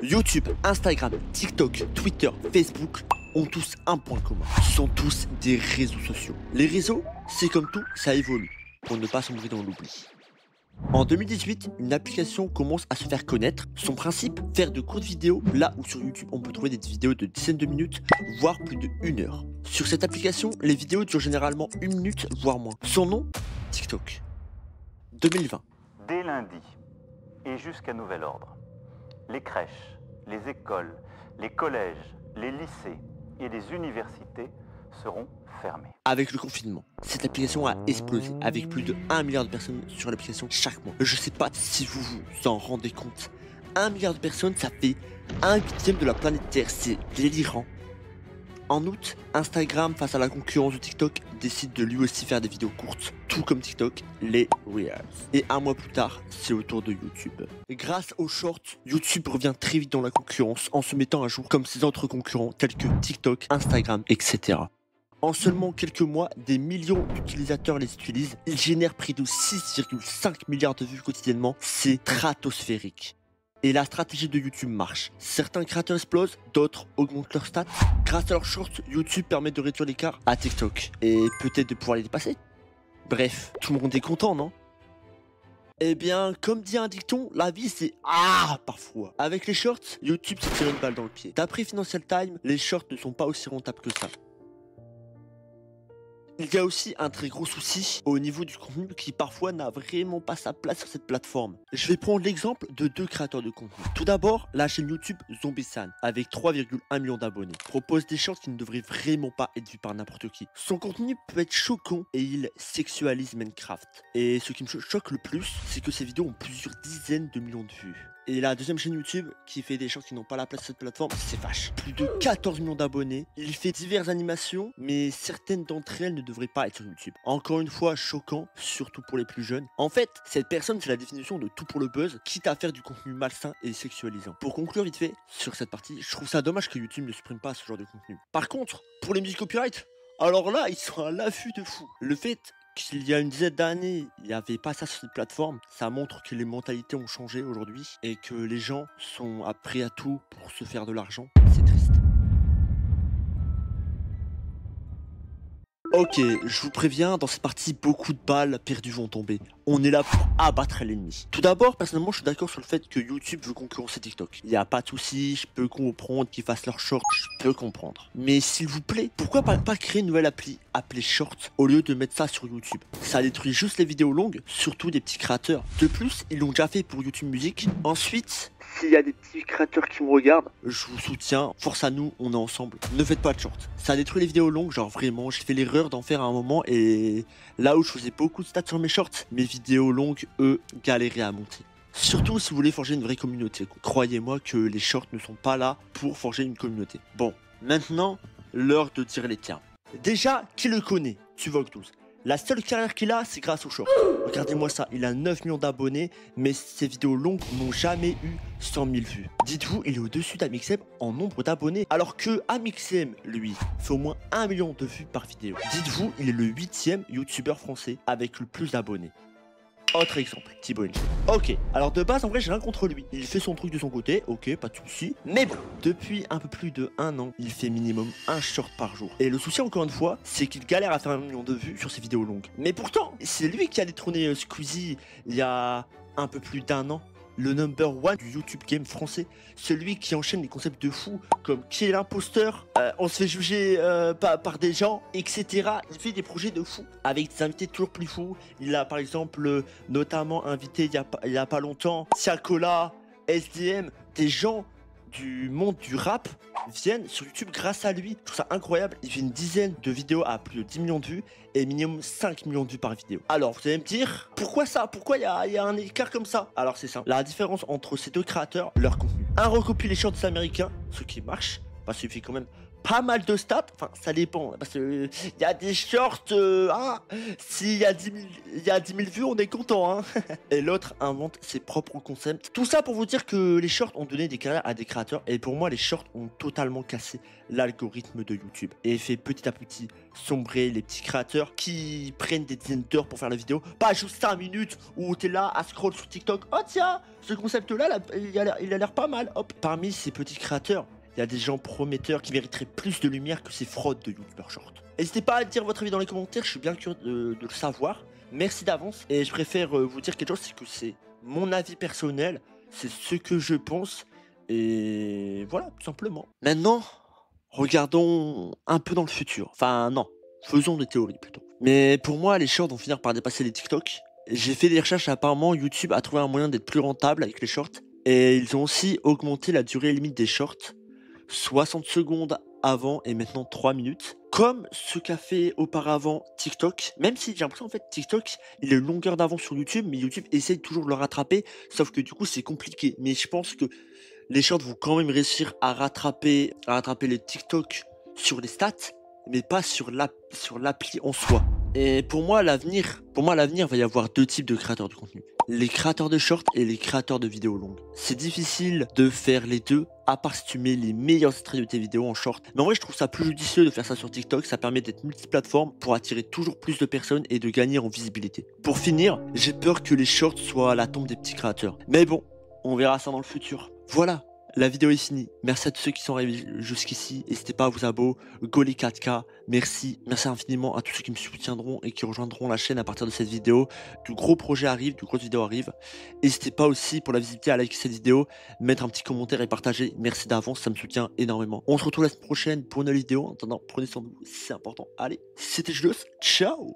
YouTube, Instagram, TikTok, Twitter, Facebook ont tous un point commun. Ce sont tous des réseaux sociaux. Les réseaux, c'est comme tout, ça évolue, pour ne pas sombrer dans l'oubli. En 2018, une application commence à se faire connaître. Son principe, faire de courtes vidéos, là où sur YouTube on peut trouver des vidéos de dizaines de minutes, voire plus de 1 heure. Sur cette application, les vidéos durent généralement 1 minute, voire moins. Son nom, TikTok. 2020. Dès lundi, et jusqu'à nouvel ordre, les crèches, les écoles, les collèges, les lycées et les universités seront fermés. Avec le confinement, cette application a explosé, avec plus de 1 milliard de personnes sur l'application chaque mois. Je sais pas si vous vous en rendez compte. 1 milliard de personnes, ça fait 1/8 de la planète Terre, c'est délirant. En août, Instagram, face à la concurrence de TikTok, décide de lui aussi faire des vidéos courtes, tout comme TikTok, les Reels. Et 1 mois plus tard, c'est au tour de YouTube. Et grâce aux shorts, YouTube revient très vite dans la concurrence en se mettant à jour comme ses autres concurrents tels que TikTok, Instagram, etc. En seulement quelques mois, des millions d'utilisateurs les utilisent. Ils génèrent près de 6,5 milliards de vues quotidiennement. C'est stratosphérique. Et la stratégie de YouTube marche. Certains créateurs explosent, d'autres augmentent leurs stats. Grâce à leurs shorts, YouTube permet de réduire l'écart à TikTok. Et peut-être de pouvoir les dépasser. Bref, tout le monde est content, non? Eh bien, comme dit un dicton, la vie c'est parfois. Avec les shorts, YouTube se tire une balle dans le pied. D'après Financial Times, les shorts ne sont pas aussi rentables que ça. Il y a aussi un très gros souci au niveau du contenu qui parfois n'a vraiment pas sa place sur cette plateforme. Je vais prendre l'exemple de 2 créateurs de contenu. Tout d'abord, la chaîne YouTube Zombie-san, avec 3,1 millions d'abonnés, propose des shorts qui ne devraient vraiment pas être vus par n'importe qui. Son contenu peut être choquant et il sexualise Minecraft. Et ce qui me choque le plus, c'est que ces vidéos ont plusieurs dizaines de millions de vues. Et la deuxième chaîne YouTube qui fait des shorts qui n'ont pas la place sur cette plateforme, c'est Vache. Plus de 14 millions d'abonnés. Il fait diverses animations, mais certaines d'entre elles ne devraient pas être sur YouTube. Encore une fois, choquant, surtout pour les plus jeunes. En fait, cette personne, c'est la définition de tout pour le buzz, quitte à faire du contenu malsain et sexualisant. Pour conclure vite fait sur cette partie, je trouve ça dommage que YouTube ne supprime pas ce genre de contenu. Par contre, pour les musiques copyright, alors là, ils sont à l'affût de fou. Le fait qu'il y a une dizaine d'années, il n'y avait pas ça sur cette plateforme, ça montre que les mentalités ont changé aujourd'hui et que les gens sont prêts à tout pour se faire de l'argent. C'est triste. Ok, je vous préviens, dans cette partie, beaucoup de balles perdues vont tomber. On est là pour abattre l'ennemi. Tout d'abord, personnellement, je suis d'accord sur le fait que YouTube veut concurrencer TikTok. Il n'y a pas de souci, je peux comprendre qu'ils fassent leur short, je peux comprendre. Mais s'il vous plaît, pourquoi pas créer une nouvelle appli appelée Short au lieu de mettre ça sur YouTube? Ça détruit juste les vidéos longues, surtout des petits créateurs. De plus, ils l'ont déjà fait pour YouTube Music. Ensuite, s'il y a des petits créateurs qui me regardent, je vous soutiens, force à nous, on est ensemble. Ne faites pas de short. Ça détruit les vidéos longues, genre vraiment, j'ai fait l'erreur d'en faire à un moment et là où je faisais beaucoup de stats sur mes shorts, mes vidéos longues, eux, galéraient à monter. Surtout si vous voulez forger une vraie communauté. Croyez-moi que les shorts ne sont pas là pour forger une communauté. Bon, maintenant, l'heure de dire les termes. Déjà, qui le connaît? Tuvok12. La seule carrière qu'il a, c'est grâce aux shorts. Regardez-moi ça, il a 9 millions d'abonnés, mais ses vidéos longues n'ont jamais eu 100 000 vues. Dites-vous, il est au-dessus d'Amixem en nombre d'abonnés, alors que Amixem, lui, fait au moins 1 million de vues par vidéo. Dites-vous, il est le 8e youtubeur français avec le plus d'abonnés. Autre exemple, Thibaut NG. Ok, alors de base, en vrai, j'ai rien contre lui. Il fait son truc de son côté, ok, pas de souci. Mais bon, depuis un peu plus de 1 an, il fait minimum un short par jour. Et le souci, encore une fois, c'est qu'il galère à faire 1 million de vues sur ses vidéos longues. Mais pourtant, c'est lui qui a détrôné Squeezie il y a un peu plus d'1 an. Le #1 du YouTube game français, celui qui enchaîne les concepts de fou comme qui est l'imposteur, on se fait juger par des gens, etc. Il fait des projets de fou avec des invités toujours plus fous. Il a par exemple notamment invité il y a pas longtemps Siakola, SDM, des gens du monde du rap viennent sur YouTube grâce à lui. Je trouve ça incroyable. Il fait une dizaine de vidéos à plus de 10 millions de vues et minimum 5 millions de vues par vidéo. Alors, vous allez me dire, pourquoi ça? Pourquoi il y a un écart comme ça? Alors, c'est simple. La différence entre ces deux créateurs, leur contenu. Un recopie les shorts américains, ce qui marche, parce qu'il fait quand même pas mal de stats, enfin ça dépend, parce que il y a des shorts, hein, s'il y a 10 000 vues, on est content, hein. Et l'autre invente ses propres concepts. Tout ça pour vous dire que les shorts ont donné des carrières à des créateurs, et pour moi les shorts ont totalement cassé l'algorithme de YouTube, et fait petit à petit sombrer les petits créateurs qui prennent des dizaines d'heures pour faire la vidéo, pas juste 5 minutes où t'es là à scroll sur TikTok, oh tiens, ce concept là, il a l'air pas mal, hop. Parmi ces petits créateurs, il y a des gens prometteurs qui mériteraient plus de lumière que ces fraudes de YouTubeurs short. N'hésitez pas à dire votre avis dans les commentaires, je suis bien curieux de le savoir. Merci d'avance. Et je préfère vous dire quelque chose, c'est que c'est mon avis personnel, c'est ce que je pense. Et voilà, tout simplement. Maintenant, regardons un peu dans le futur. Enfin, non, faisons des théories plutôt. Mais pour moi, les shorts vont finir par dépasser les TikTok. J'ai fait des recherches, apparemment YouTube a trouvé un moyen d'être plus rentable avec les shorts. Et ils ont aussi augmenté la durée limite des shorts. 60 secondes avant et maintenant 3 minutes. Comme ce qu'a fait auparavant TikTok. Même si j'ai l'impression en fait TikTok, il a une longueur d'avance sur YouTube, mais YouTube essaye toujours de le rattraper. Sauf que du coup c'est compliqué. Mais je pense que les shorts vont quand même réussir à rattraper les TikTok sur les stats, mais pas sur l'appli en soi. Et pour moi, l'avenir, va y avoir deux types de créateurs de contenu. Les créateurs de shorts et les créateurs de vidéos longues. C'est difficile de faire les deux, à part si tu mets les meilleurs extraits de tes vidéos en short. Mais en vrai, je trouve ça plus judicieux de faire ça sur TikTok. Ça permet d'être multiplateforme pour attirer toujours plus de personnes et de gagner en visibilité. Pour finir, j'ai peur que les shorts soient la tombe des petits créateurs. Mais bon, on verra ça dans le futur. Voilà. La vidéo est finie. Merci à tous ceux qui sont arrivés jusqu'ici. N'hésitez pas à vous abonner. Go les 4K. Merci. Merci infiniment à tous ceux qui me soutiendront et qui rejoindront la chaîne à partir de cette vidéo. De gros projets arrivent, de grosses vidéos arrivent. N'hésitez pas aussi pour la visibilité à liker cette vidéo, mettre un petit commentaire et partager. Merci d'avance, ça me soutient énormément. On se retrouve la semaine prochaine pour une nouvelle vidéo. En attendant, prenez soin de vous, c'est important. Allez, c'était Julius. Ciao.